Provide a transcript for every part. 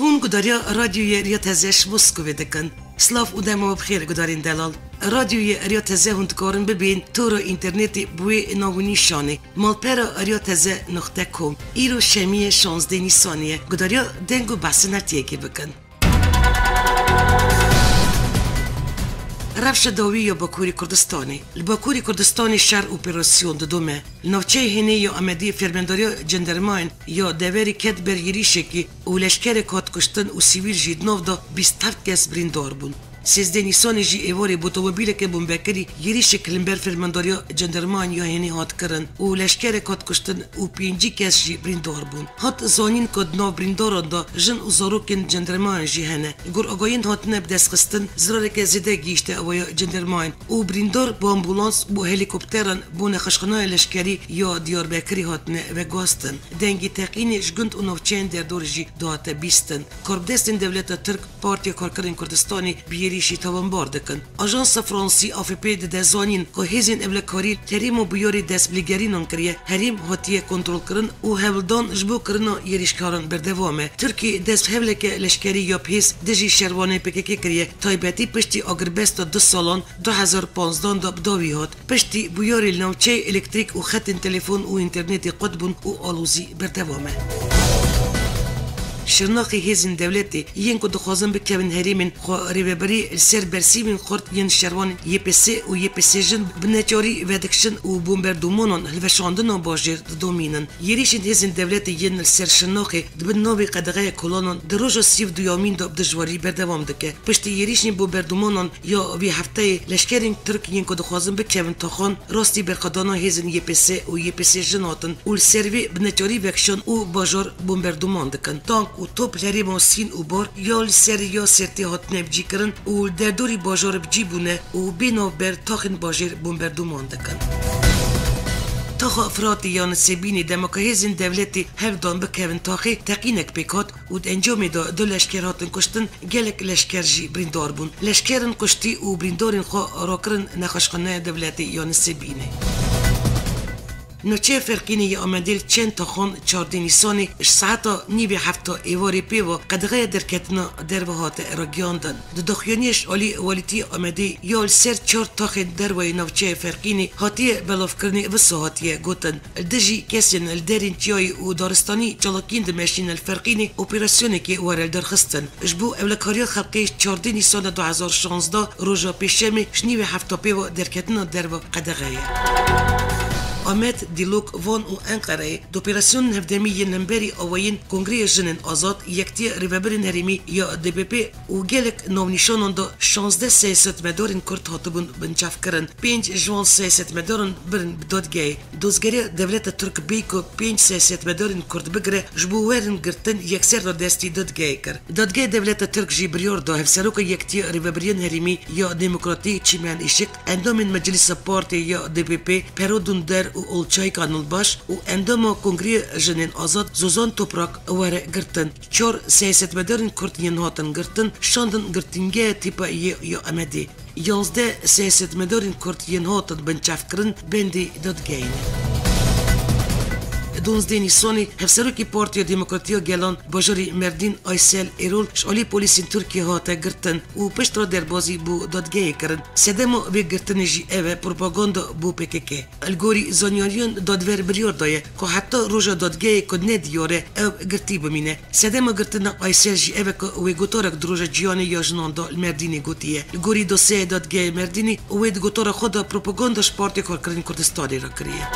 هون گداریا رادیوی ریا تزش مسکوی دکن سلاف و دمو بخیر گدارین دلال رادیوی ریا تزه هندکارن ببین تو رو اینترنتی بوی ناونی شانه مالپرا ریا تزه نقطه کم ایرو شمیه 16 نیسانیه گداریا دنگو بحث نتیه که بکن رفش داوی یا باکوری کردستانی الباکوری کردستانی شهر اپراسیون دومه نوچه هنی یا آمدی فرمانداری جندرماین یا دوری کت برگیریشه که اولشکر کات کشتن و سیویل جید نو دا 27 کس بریندار بون 13 نیسان جی ایواری بوتومبیل که بومبکری گیریش کلمبر فرمانداری جندرمان یا هنی هات کرن و لشکر کات کشتن و 5 کس جی بریندار بون هات زانین کد نو برینداران دا جن و زاروکن جندرمان جی هنه گر آگاین هات نب دست خستن زرار که زده گیشته اویا جندرمان و بریندار با امبولانس و هلیکوپتران بون خشخنای لشکری یا دیاربکری هات نه و گاستن دنگی تقینی جگند و نوچین در دور جی دات بیستن کاربدستن دولت ترک پارتی کارکرین کردستانی ریشی تاوان باردکن. آژانس فرانسی آفپی ده زانین که هزین اولکاری تریم و بیاری دست بلیگری نکریه هریم هاتیه کنترل کرن و هولدان جبو کرنا یریشکارن بردوامه. ترکی دست هولک لشکری یا پیس دژی شروانه پککی کریه تایبتی پشتی آگربست 2 سالان 2015 دا بداوی هات پشتی بیاری نوچه الکتریک و خط تلفن و اینترنت قطبون و آلوزی بردوامه. شرناقی هزین دولتی ین کو دخوازن بکوین هریمن خو ریبری سر برسیمن خورد ین شروان YPS و YPS جن بنچاری ودکشن و بومبردومونن هلوشاندن باجر دومینن یریشن هزین دولتی ین سر شرناقی دبنوی قدغه کلانن دروج سیف دویامین دو بدجواری بردوام دکه پشت یریشن بومبردومونن یا وی هفته لشکرین ترک ین کو دخوازن بکوین تاخان راستی برقدانا هزین YPS و YPS جناتن و سروی بنچاری وکشن و باجر بومبردومان دکن تانک و توپ لری ماسین و بار یا سر یا سرتی هات نبجی کرن و در دوری باجار بجی بونه و بینو بر تاخن باجر بومبردومان دکن. تاخ افراد یان سبینی دمکهزین دولتی هفدان بکوین تاخی تقینک بکات و انجام دو لشکر هاتن کشتن گلک لشکر جی بریندار بون لشکرن کشتی و بریندارن خوا راکرن نخشخانه دولتی یان سبینی نوچه فرقینی آمدل چند تا خون 14 نیسانی ساعتا نیوی هفتا ایواری پیو قدغه درکتنا دروهات راگیاندن دخیانیش آلی والیتی آمده یا سر 4 تاخ دروی نوچه فرقینی هاتی بلاف کرنی وسو هاتی گوتن الدجی کسین الدرین تیای و دارستانی چالاکین دمشین الفرقینی اپراسیونی که وارل درخستن جبو اولکاری خلقی 14 نیسان 2016 روژا پیشمی شنیوی هفتا پیو درکتنا درو قدغه آمد دیلوک وان و انقره دوپراسیون هفدمی نمبری آوین کنگره جنن آزاد یکتی ریوبرین هریمی یا DPP و گلک نونیشانان دا 16 سیاست مدارن کرد هاتبون بنچاف کرن 5 جوان سیاست مدارن برن بدادگی دوزگری دولت ترک بیکو 5 سیاست مدارن کرد بگره جبو ورن گرتن یکسر دا دستی دادگی کر دادگی دولت ترک جی بریار دا هفسروک یکتی ریوبرین هریمی یا دموکراتی چیمیان ایشک اندامین مجلس پارتی یا DPP پرودون در و اولچای کانال باش و اندام کنگره جنین آزاد زوزان توپراک واره گرتن 4 سیاست مدارن کرد هاتن گرتن شاندن گرتنگه تیپا یا امدی 11 سیاست مدارن کرد هاتن بنچاف کرن بندی دادگین 12 نیسانی هفسروکی پارتی دموکراتی گلان باجری مردین آیسل ایرول شالی پلیسین ترکیه هاته گرتن و پشت را در بازی بو دادگاه کرن سدمو به گرتن جی اوه پروپاگاندا بو PKK الگوری زانیاریان دادور بریار دایه که حتی روژا دادگاه کد ندیاره او گرتی بمینه سدمو گرتن آیسل جی اوه که وی گوتارک دروژا جیانی یا جنان دا مردینی گوتیه الگوری دوسه دادگاه مردینی وی گوتارک خود پروپاگانداش پارتی کارکرین کردستانی را کریه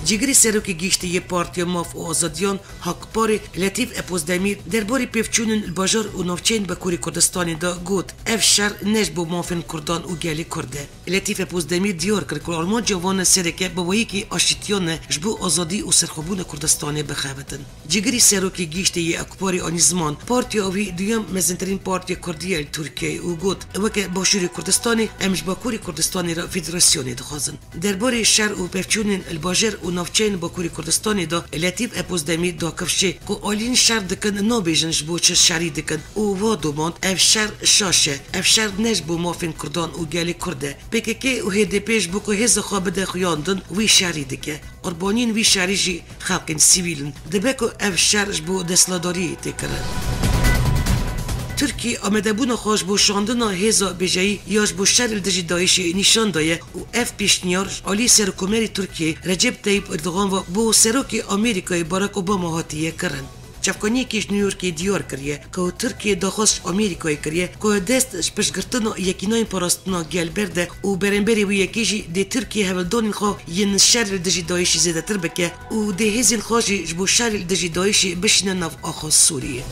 جگری سروکی گیشتی یه پارتی ماف و آزادیان حقپاری لطیف اپوزدمیر درباری پیفچونن الباجار و نوچین بکوری کردستانی دا گوت اف شر نش بو مافن کردان و گلی کرده لطیف اپوزدمیر دیار کرد که آلمان جوان سرکه بابایی که آشتیان جبو آزادی و سرخوبون کردستانی بخوابتن جگری سروکی گیشتی یه اکپاری آنیزمان پارتی آوی دویم مزنترین پارتی کردیه ترکیه و گوت وکه باشوری کردستانی امش باکوری کردستانی را فدراسیونی دخوازن درباری شر و پیفچونن الباجر و نافچین باکوری کردستانی دا لطیف اپوزدمی دا کفشه که آلین شر دکن نابیجنش بو چه شری دکن او وادو ماند اف شر شاشه اف شر نج بو مافین کردان و گلی کرده PKK و HDPش بو که هز خواب ده خیاندن وی شری دکه قربانین وی شری جی خلقین سیویلن دبکو اف شرش بو دسلاداری تکرن ترکیه آمده بونا خوش بو شاندنا هزا بجایی یاش بو شر الدجی دایشی نشان دایه و اف پیشنیار آلی سرکومری ترکیه رجب طیب اردوغان و بو سروکی آمریکای باراک اوباما هاتیه کرن چفکانی کش نیویورکی دیار کریه که ترکیه داخلش آمریکای کریه که دست پشگرتنا یکینای پاراستنا گل برده و برنبری و یکیجی دی ترکیه هولدان خو ین شر الدجی دایشی زیده تر بکه و دی هزین خوشی جبو شر الدجی دایشی بشنه نف آخاز سوریه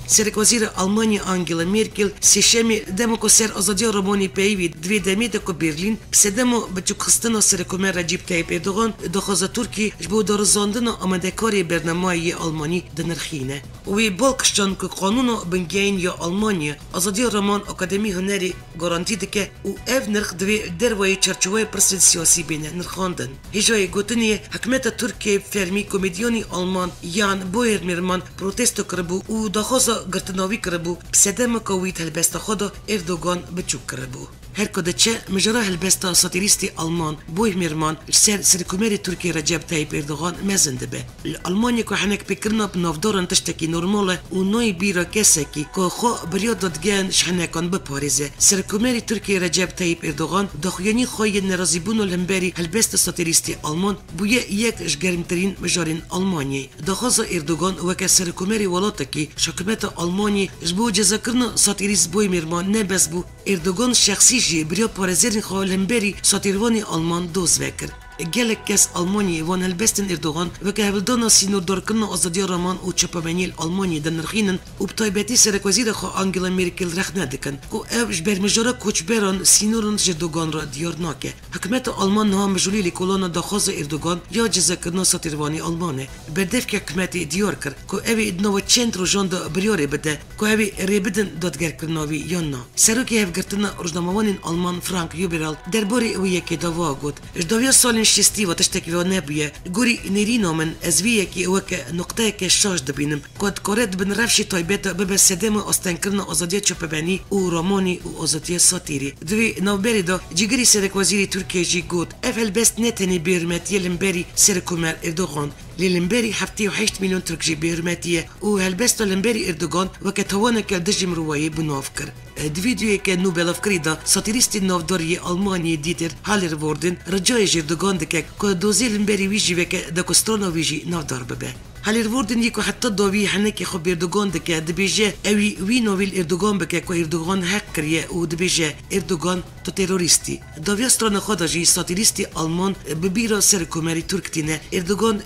سرکوزیر آلمانی آنگلا مرکل سیشمی دمو که سر آزادی رومانی پیوید دوی دمیده که برلین پسدمو بچو خستنا سرکومر رجب طیب اردوغان دخوزا ترکی جبو دارزاندنا آمده کاری برنامه‌ای آلمانی دنرخینه وی بالکشتان که قانونو بنگین یا آلمانی آزادی رومان اکادمی هنری گارانتی دکه و اف نرخ دوی دروی چرچوه پرسید سیاسی بینه نرخاندن هجای گوتنی حکمت ترکیه فرمی کمیدیونی آلمان یان بویر میرمان پروتستو کربو و دخوزا گرتناوی کربو پسدم کویت هلبستا خدا اردوغان بچوک کربو هر کده چه مجرا هلبستا ساتیریستی آلمان بوی میرمان سرکومری ترکیه رجب طیب اردوغان مزنده به آلمانی که حنک بکرنا بنافدارن تشتکی نورماله و نوی بیرا کسکی که خو بریاد دادگان شحنکان بپاریزه سرکومری ترکیه رجب طیب اردوغان دخیانی خوی نرازی بونو لنبری هلبست ساتیریستی آلمان بویه یک اشگرمترین مجارین آلمانی دخواز اردوغان وکه سرکومری ولاتکی شکمت آلمانی جبو جزا کرنا ساتیریست بوی میرمان نبس بو اردوغان شخصی جی بریا پارزرین خواه لنبری ساتیروانی آلمان دوز وکر گلک کس آلمانی وان هلبستن اردوغان وکه هولدانا سینور دارکرنا آزادی رامان و چپامنیل آلمانی دنرخینن و بطایبتی سرکوزیر خواه آنگلا مرکل رخ ندکن که او جبر مجارا کوچبران سینورن جردوغان را دیار ناکه حکمت آلمان نها مجولی لکولانا داخواز اردوغان یا جزا کرنا ساتیروانی آلمانه بردف که حکمت دیار کر که اوی ادناو چند روژان دا بریاره بده که اوی ریبدن دادگر کرناوی یا نا سروکی هفگرتنا روزنامه‌وان آلمان فرانک یوبرال درباره او یکی داوا گفت اجداویا سال شستی و تشتکی و نبیه گوری نیرینا من از ویه که وکه نقطه که شاش دبینم کد کارد بن رفشی تایبت ببه سدم استن کرنا آزادی چپبانی و رامانی و آزادی ساتیری دوی نوبری دا جگری سرک وزیری ترکیه جی گود افل بست نتنی بیرمتی لنبری سرکومر اردوغان للمبري حفتي و8 مليون ترك جي بيرماتيه وهالبستو لمبري اردوغان وكتوانا كالدجم رواية بنوفكر دفيديو كان نوبل افكريدا ساتيريستي نوفدوري الماني ديتر هالر ووردن رجاي اردوغان دكك كدوزي لمبري ويجي وك دكسترونا ويجي نافدار ببه هالر ووردن يكو حتى دوي حنكي خب اردوغان دك دبيجه اوي وي نويل اردوغان بك كو اردوغان هاكريه و دبيجه اردوغان تو تيروريستي دوي استران خدا جي ساتيريستي المان ببيرا سركومري تركتينه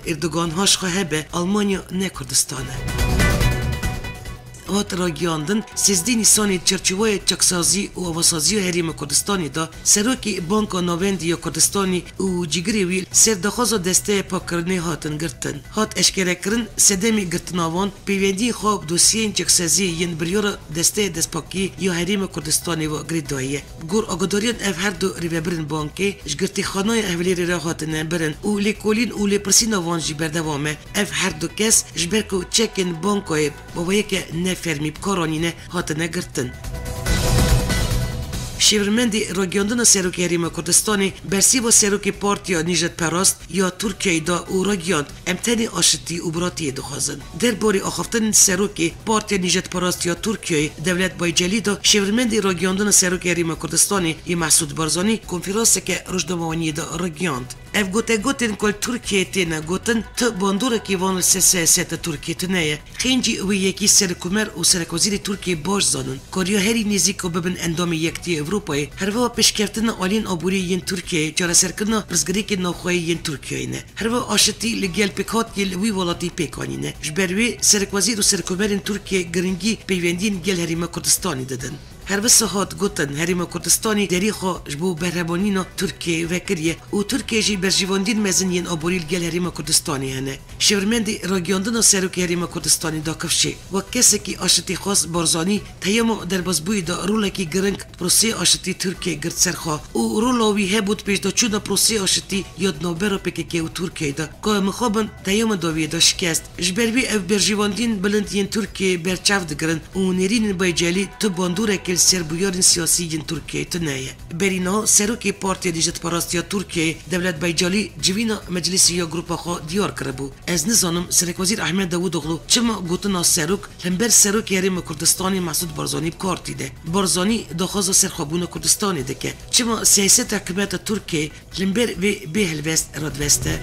اردوغان هاش خهبه المانيا نه کردستانه هات را گیاندن 13 نیسان چرچوای چکسازی و آواسازی حریم کردستانی دا سروکی بانکا ناوندی یا کردستانی و جگری ویل سردخواز دسته پاکرنی هاتن گرتن هات اشکره کرن سدمی گرتناوان پیوندی خواب دوسیین چکسازی ین بریار دسته دسپاکی یا حریم کردستانی و گریدایه گور آگاداریان اف هر دو ریوبرن بانکی جگرتی خانای اهولی را هاتن برن و لیکولین و لیپرسین وانجی بردوامه اف هر دو کس جبرکو چکن بانکای بابایی که فرمی بکارانینه هاتنه گرتن. شیورمندی راگیاندن سروکی حریم کردستانی برسی و سروکی پارتیا نیجت پراست یا ترکیه دا و راگیاند امتنی آشتی و براتی دخوازن. در باری آخفتن سروکی پارتیا نیجت پراست یا ترکیه دولت بایجلی دا شیورمندی راگیاندن سروکی حریم کردستانی ی محسود بارزانی کنفرانسی که رجدموانی دا راگیاند. اف گوتن کل ترکیه تینه گوتن تا باندوره که وان سیاست ترکیه تنه خینجی و یکی سرکومر و سرکوزیر ترکیه باش زانن کاریا هری نزیک و ببن اندام یکتی اروپای هر وا پیشکرتن آلین آبوری ین ترکیه جاره سرکرنا رزگری که نوخواه ین ترکیه نه هر وا آشتی لگل پیکات گل وی ولاتی پیکانی نه جبروی سرکوزیر و سرکومر ترکیه گرنگی پیوندین گل حریم کردستانی دادن هر بس هات گوتن هریما کردستانی دری خو جبو برهبانینا ترکیه وکریه و ترکیه جی برجیواندین مزنین آبوریل گل هریما کردستانی هنه شورمندی راگیاندن سروک هریما کردستانی دا کفشه و کسی که آشتی خاص بارزانی تیامو در بازبوی دا رولکی گرنگ پروسی آشتی ترکیه گرد سرخوا و رولاوی هبود پیش دا چون پروسی آشتی یاد نوبرو پکیه و ترکیه دا که مخابن تیام داوی دا شکست جبروی او برجیواندین بلندین ترکیه برچاو دگرن و نرین بایجالی تو باندوره کل سربویارین سیاسیین ترکیه تنایه برینو سروکی پارتی دیجت پاراستیا ترکیه دولت بایجالی جوینا مجلسی یا گروپا خو دیار کربو از نزانم سرک وزیر احمد داوودوغلو چما گوتنا سروک لمبر سروک هرم کردستانی مسعود بارزانی کارتی ده بارزانی داخواز سرخابون کردستانی ده که چما سیاست حکومت ترکیه لمبر و به هلوست رادوسته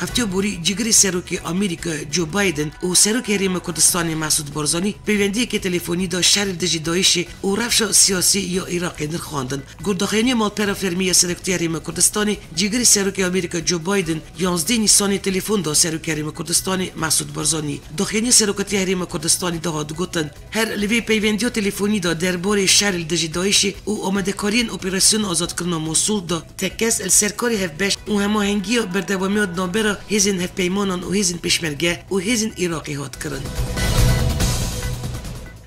هفتیو بوری جگری سروکی آمریکا جو بایدن و سروک هرم کردستان مسعود بارزانی پیوندی که تلفنی دا شهر دجی دایشی و رفش سیاسی یا عراقی نرخواندن گرداخینی مال پرافرمی سرکتی هرم کردستانی جگری سروک آمریکا جو بایدن 11 نیسان تلفن دا سروک هرم کردستانی مسعود بارزانی داخینی سرکتی هرم کردستانی دا هاد گوتن هر لوی پیوندی تلفنی دا درباره شهر دجی دایشی و آمدکارین اپراسیون آزاد کردن موصول دا تکس السرکاری هفبش و هماهنگی بردوامی نابر هزین هف پیمانان و هزین پشمرگه و هزین عراقی هات کرن.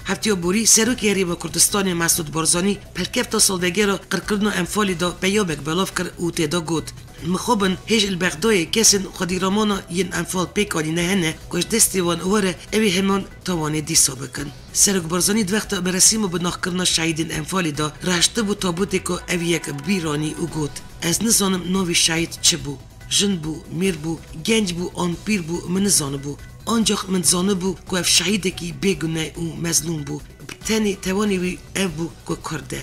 هفتیو بوری سروکی هرم کردستان مسعود بارزانی پرکفتا سالوگه را قرکردن انفالی دا پیامک بلاف کرد و تیدا گود. مخابن هیچ البغدای کسین خودی رامانا ین انفال پیکانی نهنه کش دستی وان اواره اوی همان توانه دیسا بکن. سروک بارزانی دوقت برسیم و بناخ کرنا شهیدین انفالی دا رهشته بو تابوتی که اوی یک بیرانی و گود. از نزانم نوی شهید چه بو؟ جن بو، میر بو، گنج بو، آن پیر بو، من زانه بو. آنجا من زانه بو که اف شهیده کی بگونه و مظلوم بو. بتانی توانی وی اف بو که کرده.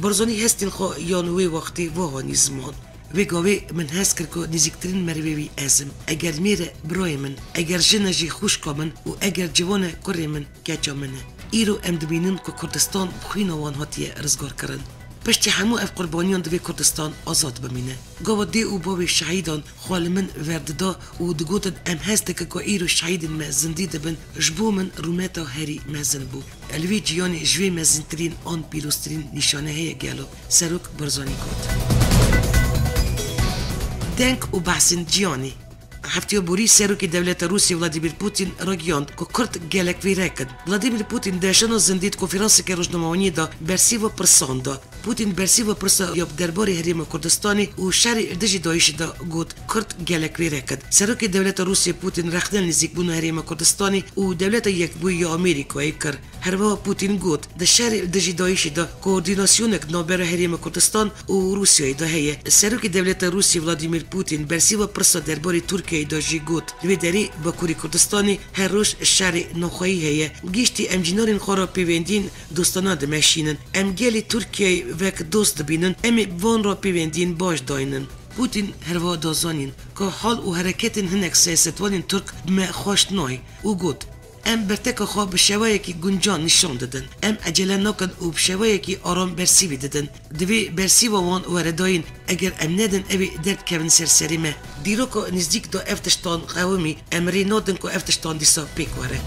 بارزانی هستین خواه یانوی وقتی واهانی زمان. وی گاوی من هست کرد که نزیکترین مروی وی ازم. اگر میره برای من، اگر جنه جی خوش که من و اگر جوانه کره من گجا منه. ایرو ام دبینن که کردستان بخوین وان هاتیه رزگار کرن. پشتی همو اف قربانیان دوی کردستان آزاد بمینه. گاوا دی او باوی شهیدان خوال من ورددا و دگوتد ام هسته که که ایرو شهیدن ما زندیده بن جبو من رومتا هری مزن بو. الوی جیانی جوی مزنترین آن پیروسترین نشانه هی گلو سروک بارزانی کد. دنک و بحثن جیانی هفتیو بوری سروکی دولت روسی ولادیمیر پوتین راگیاند که کرد گلک ویرکد. ولادیمیر پوتین داشتن زندید کنفرانسی که روزنامه‌نگاری دا برسیو پرسان دا. پوتین برسیو پرسا یاب درباره هرم کردستانی و شهر دجی دایش دا گود کرد گلک ویرکد. سروکی دولت روسی پوتین رختن نزدیک بون هرم کردستانی و دولت یک بوی آمریکایی کر. هر وقت پوتین گود د شهر دجی دایش دا کوردیناسیونک نابر هرم کردستان و روسیای دا هیه. سروکی دولت روسی ولادیمیر پوتین برسیو پرسا درباره ترکیه داجی گوت دوی داری با کوری کردستانی هر روز شهر نخواهی هیه گیشتی امجینارین خورا پیوندین دوستانا دمشینن ام گلی ترکیه وک دوست بینن امی وان را پیوندین باش داینن پوتین هروا دازانین که حال و حرکتین هنک سیاستوانین ترک بما خوش نای و گوت ام برتک خواه به شوایی که گنجان نشان دادن ام عجله نکن و به شوایی که آرام برسیوی دادن دوی برسیو وان ورداین اگر ام ندن اوی درد کون سرسری ما دیرو که نزدیک دا افتشتان قومی ام ری نادن که افتشتان دیسا پیک واره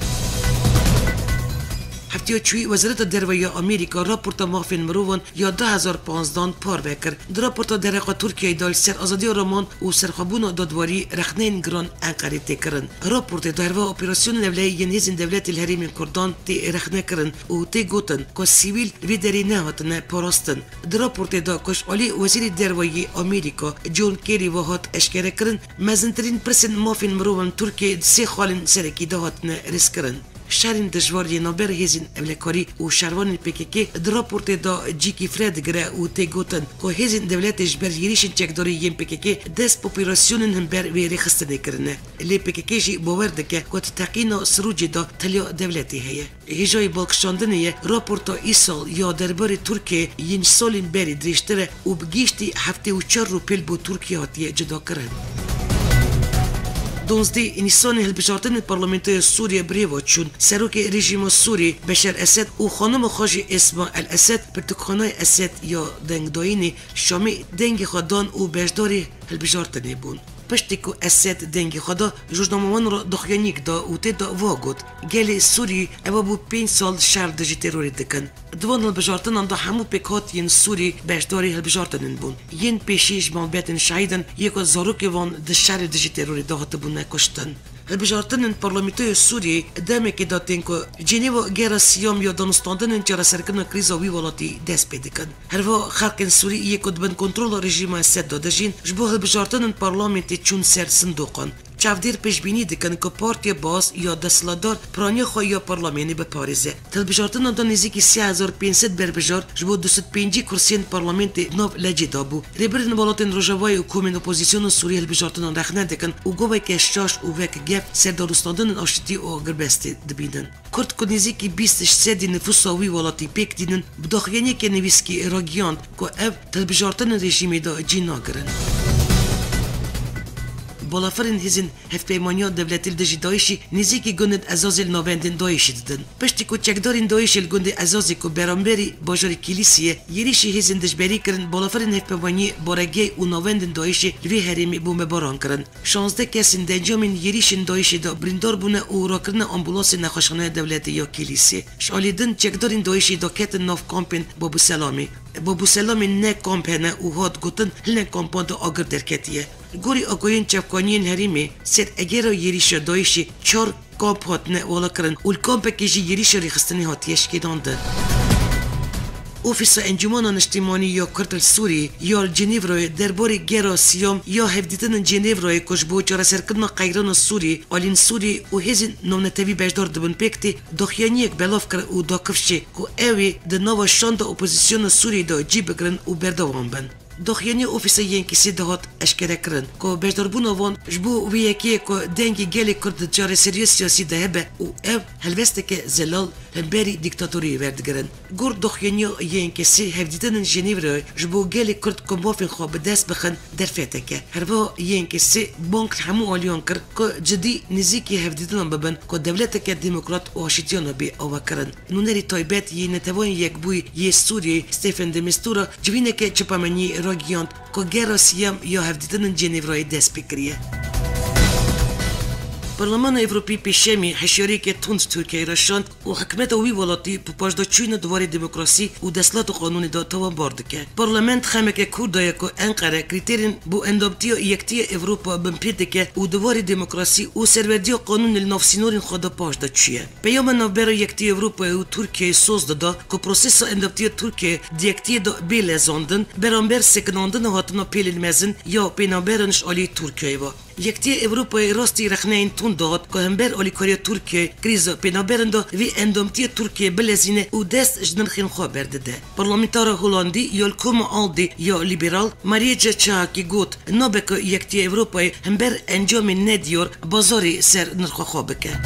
هفتیو چوی وزارت درویه آمریکا راپورتا مافین مروان یا 2015 پار بکر. در راپورتا درقا ترکیه دال سر آزادی رامان و سرخابون دادواری رخنین گران انقره تکرن. راپورت دروا اپراسیون نولی ینیزین دولت الهریم کردان تی رخنه کرن و تی گوتن که سیویل ویدری نهاتن پاراستن. در راپورت دا کش علی وزیر درویه آمریکا جون کیری وحات اشکره کرن مزنترین پرسن مافین مروان ترکیه سی خالن سرکی دهاتن رس کرن. شهرین دجواری نابر هزین املکاری و شهروان پیککی در راپورت دا جیکی فرد گره و تی گوتن که هزین دولتش بر یریشن چکداری یم پیککی دست پوپیراسیونن هم بر ویری خستنه کرنه لی پیککی جی باورده که تقینا سروجی دا تلیا دولتی هیه هجای بالکشاندنه راپورتا ای سال یا دربار ترکیه ین سالین بری دریشتره و بگیشتی 74 روپیل بو ترکیه هاتیه جدا کرن. 12 نیسان هلبجارتن پارلمانتای سوریه بریوا چون سروک رژیم سوری بشار اسد و خانم خاجی اسما الاسد پرتکخانه اسد یا دنگداینی شامی دنگ خدان و بجداری هلبجارتنه بون. پشتی که اسد دنگی خدا جوجناموان را دخیانیک دا و تی دا واگود گل سوری او بو 5 سال شهر دجی تروری دکن دوان هلبجارتن دا همو پیکات ین سوری بشداری هلبجارتن بون ین پیشیش مالبیتن شهیدن یکو زاروک وان د شهر دجی تروری دا هات بون نکشتن هلبجارتن پارلمانتوی سوری دمه که داتن که جنیو گیرا سیام یا دانستاندن چرا سرکن کریزا وی ولاتی دست پیدکن هروا خلق سوری یکو دبن کنترل رژیم اسد دادجین جبو هلبجارتن پارلمانتی چون سر صندوقان چافدیر پیشبینی دکن که پارتی باز یا دستلادار پرانی خواهی یا پارلمانی به پاریزه تلبجارتن دا نزیکی 3500 بربجار جبو 205 کرسین پارلمانتی نو لجی دابو ریبرن بالاتن روژاوای حکومت اپوزیسیون سوری هلبجارتن رخنه دکن و گوه که شاش و وک گف سردارستاندن آشتی و گربستی دبیدن کرد که نزیکی 23 نفوساوی ولاتی پیک دیدن بداخیانی که نویسکی راگیاند که اف تلبجارتن رژیمی دا جی ناگرن بالافرین هزین هفپیمانیا دولتی دجی دایشی نزیکی گند ازازل نوندن دایشی دادن پشتی که چکدارین دایشی گند ازازی که برانبری باجاری کلیسیه یریشی هزین دجبری کرن بالافرین هفپیمانی بارگی و نوندن دایشی لوی هریمی بوم باران کرن 16 کسین دنجامین یریشین دایشی دا بریندار بونه و راکرن امبولاس نخوشخانه دولتی یا کلیسیه شالیدن چکدارین دایشی دا کتن ناف کامپین بابو سلامی بابو سلامی نه کامپینه و هاد گوتن هلن کامپان دا آگر درکتیه گوری آگوین چفکانین هریمی سر اگر یریش دایشی 4 کامپ هات نه والا کرن و الکامپ کجی یریش ریخستنی هاتیش کدانده اوفیس انجمن اجتماعی یا کرد سوری یا جنیو درباره گرا سیام یا هفدیدن جنیو کشبو چرا سرکن قیران سوری آلین سوری و هزین نونتوی بجدار دبن پکتی دخیانی یک بلاف کرد و داکفشی که اوی دنوا شاند اپوزیسیون سوری دا جیب کرن و بردوام بن دخیانی اوفیس ینکیسی دهات اشکره کرن که بجداربون وان جبو ویکی که دنگی گلی کرد جار سریع سیاسی دهبه و او هلوسته که زلال هنبری دیکتاتوری وردگرن گور دخیانی ینکیسی هفدیدن جنیو جبو گلی کرد که موافن خواه بدست بخن در فیته که هروا ینکیسی بانک همو آلیان کرد که جدی نزیکی هفدیدن ببن که دولت که دموکرات و آشتیان بی آوا کرن نونری تایبت یه نتوان یک بوی یه سوری ستیفن دمستورا جوینه که چپامنی راگیاند که گرا سیام یا هفدیدن جنیو دست بکریه پارلمان اروپی پیشمی حشیاری که تند ترکیه را شاند و حکمت وی ولاتی پاجدا چوین دواری دموکراسی و دستلات و قانون دا توان بارد که پارلمان خمه که کردای که انقره کریترین بو اندابتی و یکتی اروپا بمپیده که و دواری دموکراسی و سروردی و قانون النافسینورین خدا پاجدا چیه پیام نوبر یکتی اروپا و ترکیه سوز دادا که پروسس اندابتی ترکیه دیکتی دا بیلزاندن برانبر سکناندن هاتنا پیل مزن یا پینابرنش آلی ترکیه و یکتی اروپای راستی رخنه این تون داد که همبر آلیکاری ترکیه کریز پینابرنده وی اندامتی ترکیه بلزینه و دست جنرخین خواه برده ده. پارلمانتار هولندی یا الکوم آلدی یا لیبرال ماریجا چاکی گوت نابک یکتی اروپای همبر انجام ندیور بازاری سر نرخوا خواه بکه.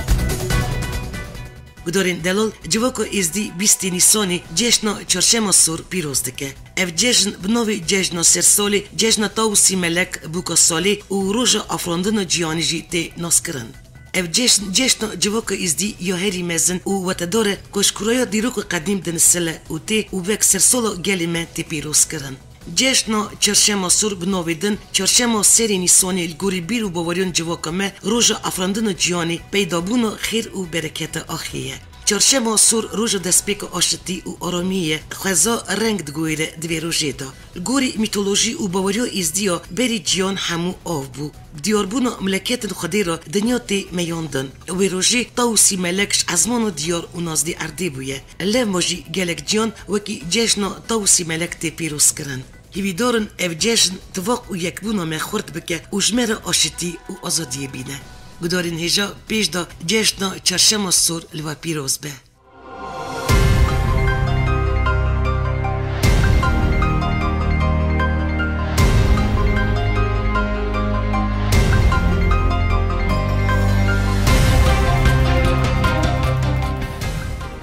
گدارین دلال جواکو ازدی 20 نیسانی جشن چهارشنبه سور پیروز دکه. اف جشن بنوی جشن سرسالی جشن تاوسی ملک بوکا سالی و روژا افراندن جیانی جی تی ناس کرن. اف جشن جواکو ازدی یا هری مزن و وتداره کشکرویا دیروک قدیم دنسله و تی و وک سرسالا گلیمه تی پیروز کرن. جشن چهارشنبه سور بنویدن چهارشنبه سری نیسانی الگوری بیر و باوریان جواکمه روژا افراندن جیانی پیدابون خیر و برکت آخیه. چهارشنبه سور روژا دستپیک آشتی و آرامیه خوزا رنگ دگویره دوی روژه دا. گوری میتولوژی و باوریا ازدیا بری جیان همو آف بو. دیاربون ملکت خودی را دنیا تی میاندن. وی روژه تاوسی ملکش ازمان و دیار و نازدی اردی بویه. لیو ماجی گلک جیان وکی جشن تاوسی ملک تی پیروز کرن. هیوی دارن اف جشن تواق و یکبونا مخورد بکه و جمر آشتی و آزادی بینه. گدارین هجا پیش دا جشن چهارشنبه سور لوا پیروز به.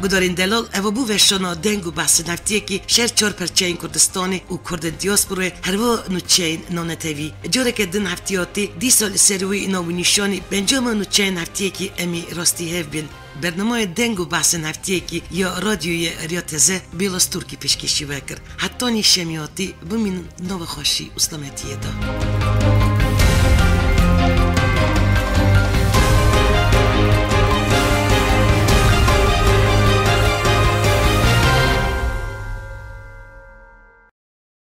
گدارین دلال اوابو وشانا دنگ و بحث نفتیه که شهر 4 پرچین کردستانی و کرد دیاسپوره هروا نوچین نانتوی جوره که دن هفتیاتی دی سال سروی ناو نیشانی بنجام نوچین هفتیه که امی راستی هف بین برنامه دنگ و بحث نفتیه که یا رادیوی ریاتزه بیلاس ترکی پیشکشی وکر حتی نیشمیاتی بمین نو خوشی اسلامتیه دا